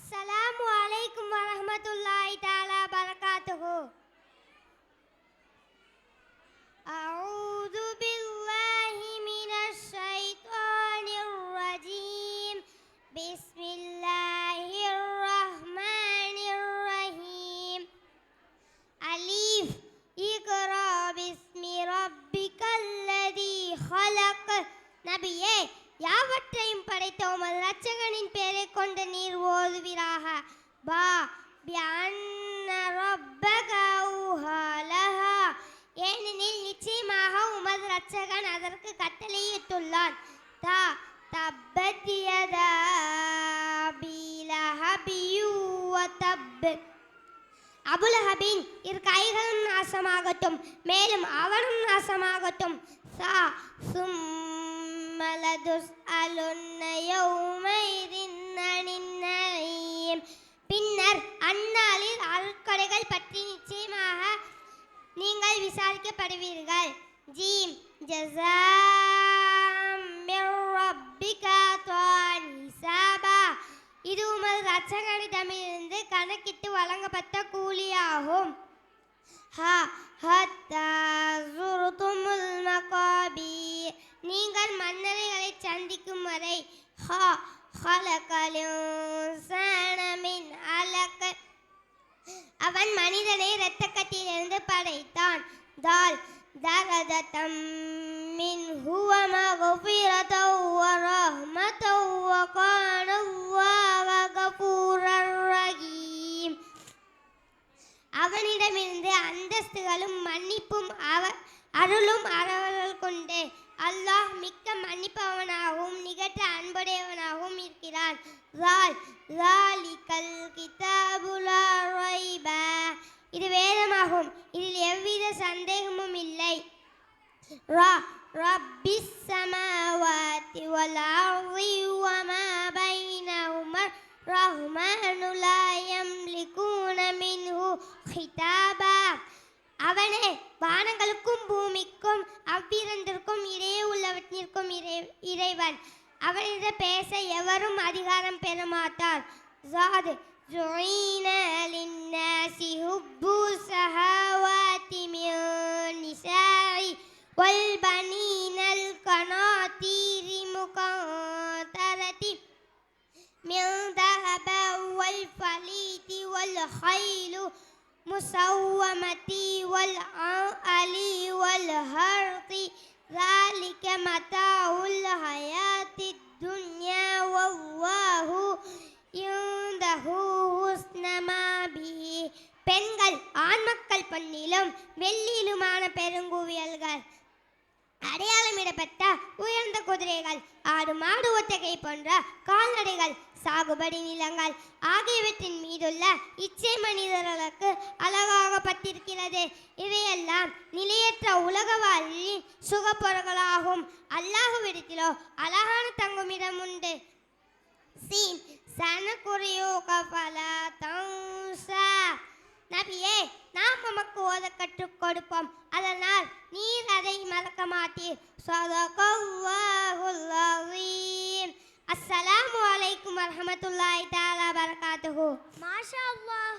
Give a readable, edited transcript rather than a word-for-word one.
அஸ்ஸலாமு அலைக்கும் வரஹ்மத்துல்லாஹி தஆலா பரகாத்துஹு. அஊது பில்லாஹி மினஷ் ஷைத்தானிர் ரஜீம். பிஸ்மில்லாஹிர் ரஹ்மானிர் ரஹீம். அலீஃப். இக்ரா பிஸ்மி ரப்பிக்கல்லதீ ஹலக். நபியே, யாவற்றையும் படைத்த உமது இரட்சகனின் பெயரை கொண்டு நீர் ஓதுவீராக. பா பிஅன்ன ரப்பக அவ்ஹா லஹா. ஏனெனில் நிச்சயமாக உமது இரட்சகன் அதற்கு கட்டளையிட்டுள்ளான். தா தப்பத் யதா அபீ லஹபின் வ தப். அபுலஹபின் இரு கைகளும் நாசமாகட்டும், மேலும் அவனும் நாசமாகட்டும். சா சும்மலதுஸ்அலுன்ன யௌமைதின் அனின் நஈம். பின்னர் அந்நாளில் அருட்கொடைகள் பற்றி நிச்சயமாக நீங்கள் விசாரிக்கப்படுவீர்கள். ஜீம். ஜஸாம் மிர் ரப்பிக அத்வான் ஹிசாபா. இது உமது இரட்சகனிடமிருந்து கணக்கிட்டு வழங்கப்பட்ட கூலியாகும். ஹா ஹத்தா ஸுர்துமுல் மகாபீர். நீங்கள் மன்னரைகளை சந்திக்கும் வரை. ஹா ஹலகல் இன்சான மின் அலக். அவன் மனிதனை இரத்தக்கட்டியிலிருந்து படைத்தான். தால் தரததம் மின்ஹு வ மக்ஃபிரத்தன் வ ரஹ்மத்தன் வ கான அல்லாஹு கஃபூரர் ரஹீம். அவனிடமிருந்து அந்தஸ்துகளும் மன்னிப்பும் அருளும் அறவர்கள் கொண்டு அல்லாஹ் மிக்க மன்னிப்பவனாகவும் நிகழ்த்த அன்புடையவனாகவும் இருக்கிறான். ஸாலிகல் கிதாபு லா ரைப. இது வேதமாகும், இதில் எவ்வித சந்தேகமும் இல்லை. ரப்பிஸ் ஸமாவாதி வல் அர்தி வ மா பைனஹுமா ரஹ்மானு லா யம்லிகூன மின்ஹு ஹிதாபா. அவனே வானங்களுக்கும் பூமிக்கும் அவ்விரண்டிற்கும் இடையே உள்ளவற்றிற்கும் இறைவன். அவனிடம் பேச எவரும் அதிகாரம் பெற மாட்டார். ஸாத் ஜுஈன லின்னாஸி ஹுப்பு ஸஹாவாதி மின் நிசாஇ வல் பனீனல் கனாதீரி முகந்தரதி மின் தஹப வல் ஃபலீதி வல் ஹைலு முஸவ்வமதி வல் அலி வல் ஹர்தி. ذلك متاع الحياة الدنيا والله عنده حسن مآب. பெண்கள் ஆண்மக்கள் பொன்னிலும் வெள்ளியிலுமான பெருங்குவியல்கள், அடையாளமிடப்பட்ட உயர்ந்த குதிரைகள், ஆடு மாடு ஒட்டகை போன்ற கால்நடைகள், சாகுபடி நிலங்கள் ஆகியவற்றின் மீதுள்ள இச்சை மனிதர்களுக்கு அழகாகப்பட்டிருக்கிறது. இவையெல்லாம் நிலையற்ற உலக வாழ்வின் சுகப்பொருள்களாகும். அல்லாஹ்விடத்திலோ அழகான தங்குமிடம் உண்டு. சீன் சனகுரியுக ஃபலா தன்ஸா. நபியே, நாம் உமக்கு ஓத கற்றுக் கொடுப்போம், அதனால் நீர் அதை மறக்க மாட்டீர். ஸதகல்லாஹுல் அஸீம். அஸ்ஸலாமு அலைக்கும் வரஹ்மத்துல்லாஹி தஆலா பரகாத்துஹு. மாஷா அல்லாஹ்.